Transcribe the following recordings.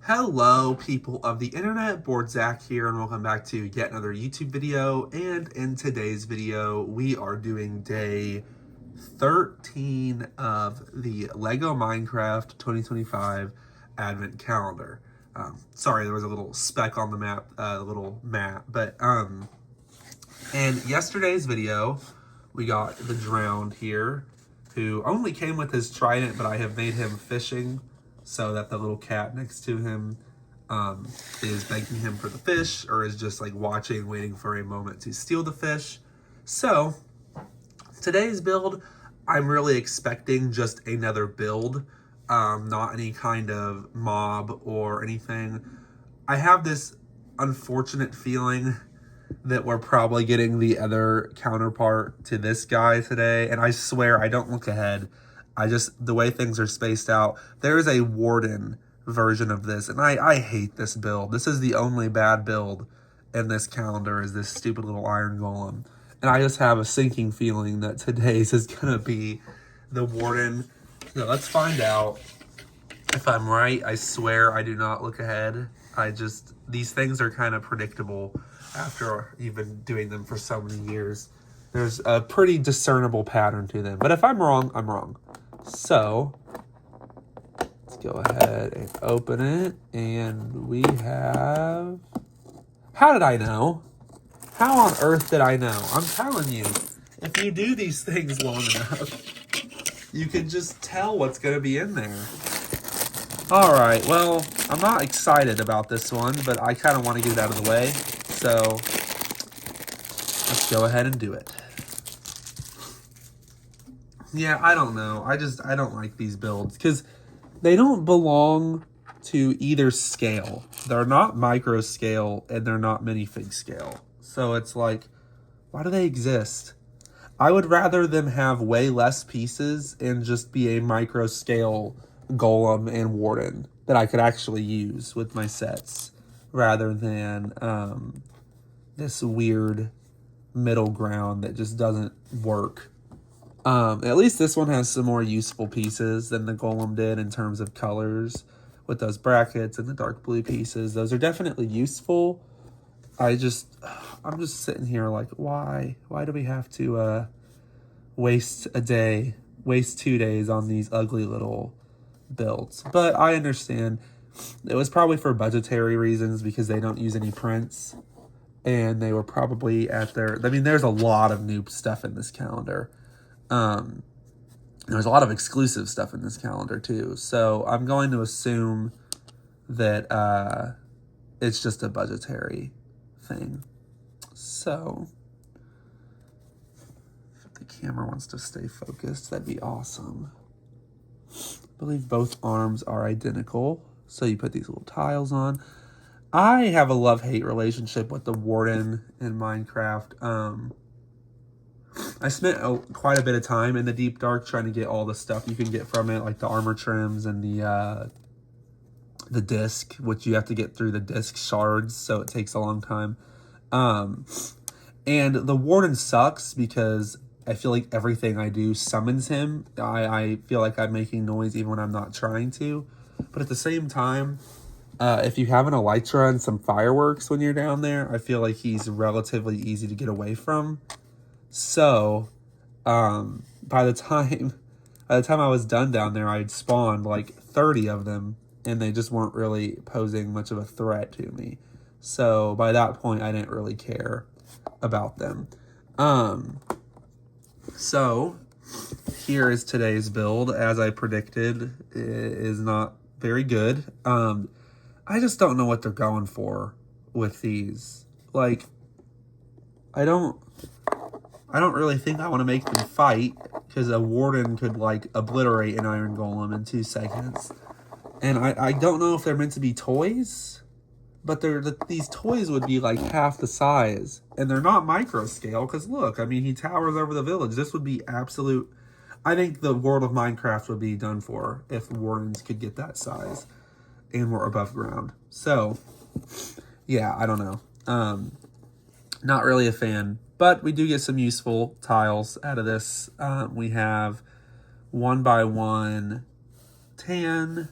Hello, people of the internet. Board Zach here, and welcome back to yet another YouTube video. And in today's video, we are doing day 13 of the Lego Minecraft 2025 Advent Calendar. Sorry, there was a little speck on the map, and yesterday's video, we got the Drowned here, who only came with his trident, but I have made him fishing so that the little cat next to him is begging him for the fish, or is just like watching, waiting for a moment to steal the fish. So today's build, I'm really expecting just another build, not any kind of mob or anything. I have this unfortunate feeling that we're probably getting the other counterpart to this guy today, and I swear I don't look ahead. The way things are spaced out, there is a Warden version of this, and I hate this build. This is the only bad build in this calendar, is this stupid little iron golem. And I just have a sinking feeling that today's is gonna be the Warden. So let's find out if I'm right. I swear I do not look ahead. These things are kind of predictable after you've been doing them for so many years. There's a pretty discernible pattern to them. But if I'm wrong, I'm wrong. So let's go ahead and open it. And we have... How did I know? How on earth did I know? I'm telling you, if you do these things long enough, you can just tell what's going to be in there. All right, well, I'm not excited about this one, but I kind of want to get it out of the way. So let's go ahead and do it. Yeah, I don't know. I don't like these builds because they don't belong to either scale. They're not micro scale and they're not minifig scale. So it's like, why do they exist? I would rather them have way less pieces and just be a micro scale golem and warden that I could actually use with my sets, rather than this weird middle ground that just doesn't work. At least this one has some more useful pieces than the golem did in terms of colors, with those brackets and the dark blue pieces. Those are definitely useful. I'm just sitting here like, why do we have to waste 2 days on these ugly little builds? But I understand it was probably for budgetary reasons, because they don't use any prints, and they were probably at their... I mean, there's a lot of new stuff in this calendar. There's a lot of exclusive stuff in this calendar too, so I'm going to assume that it's just a budgetary thing. So if the camera wants to stay focused, that'd be awesome. I believe both arms are identical, so you put these little tiles on. I have a love-hate relationship with the Warden in Minecraft. I spent quite a bit of time in the Deep Dark trying to get all the stuff you can get from it, like the armor trims and the disc, which you have to get through the disc shards, so it takes a long time. And the Warden sucks because I feel like everything I do summons him. I feel like I'm making noise even when I'm not trying to. But at the same time, if you have an elytra and some fireworks when you're down there, I feel like he's relatively easy to get away from. So, by the time I was done down there, I'd spawned like 30 of them, and they just weren't really posing much of a threat to me. So by that point, I didn't really care about them. So here is today's build. As I predicted, it is not very good. I just don't know what they're going for with these. Like, I don't really think I want to make them fight, because a Warden could like obliterate an Iron Golem in 2 seconds. And I don't know if they're meant to be toys, but these toys would be like half the size, and they're not micro scale, because look, I mean, he towers over the village. This would be absolute... I think the world of Minecraft would be done for if Wardens could get that size and were above ground. So, yeah, I don't know. Not really a fan. But we do get some useful tiles out of this. We have 1x1 tan,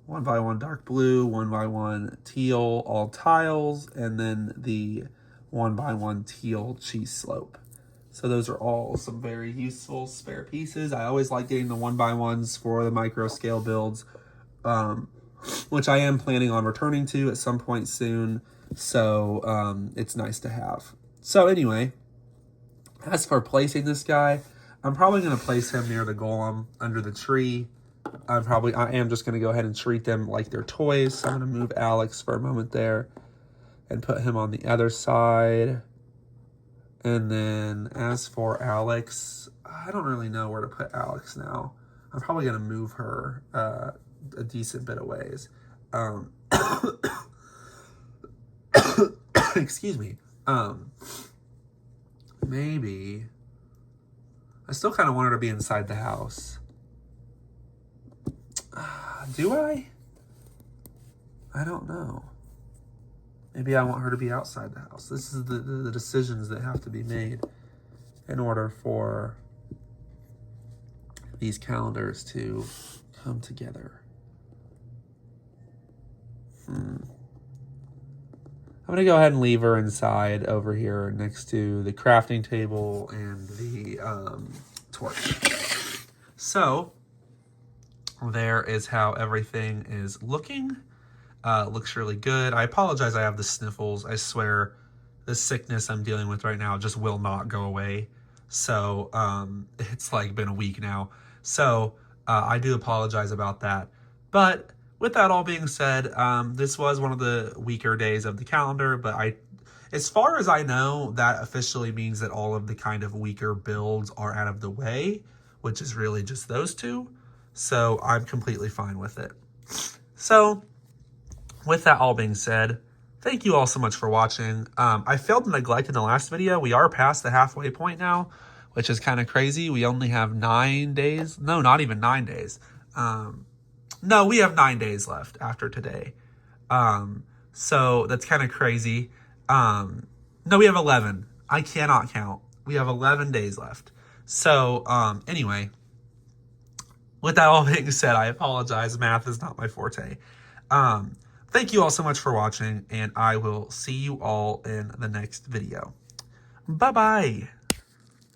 1x1 dark blue, 1x1 teal, all tiles, and then the 1x1 teal cheese slope. So those are all some very useful spare pieces. I always like getting the 1x1s for the micro scale builds, which I am planning on returning to at some point soon. So it's nice to have. So anyway, as for placing this guy, I'm probably going to place him near the golem under the tree. I am just going to go ahead and treat them like they're toys. So I'm going to move Alex for a moment there and put him on the other side. And then as for Alex, I don't really know where to put Alex now. I'm probably going to move her a decent bit of ways. Excuse me. Maybe. I still kind of want her to be inside the house. Do I? I don't know. Maybe I want her to be outside the house. This is the decisions that have to be made in order for these calendars to come together. I'm going to go ahead and leave her inside over here next to the crafting table and the torch. So there is how everything is looking. Looks really good. I apologize I have the sniffles. I swear the sickness I'm dealing with right now just will not go away. So it's like been a week now. So I do apologize about that. But with that all being said, this was one of the weaker days of the calendar, but as far as I know, that officially means that all of the kind of weaker builds are out of the way, which is really just those two. So I'm completely fine with it. So with that all being said, thank you all so much for watching. I failed to neglect in the last video. We are past the halfway point now, which is kind of crazy. We only have 9 days. No, not even 9 days. No, we have 9 days left after today. So that's kind of crazy. No, we have 11. I cannot count. We have 11 days left. So anyway, with that all being said, I apologize. Math is not my forte. Thank you all so much for watching, and I will see you all in the next video. Bye-bye.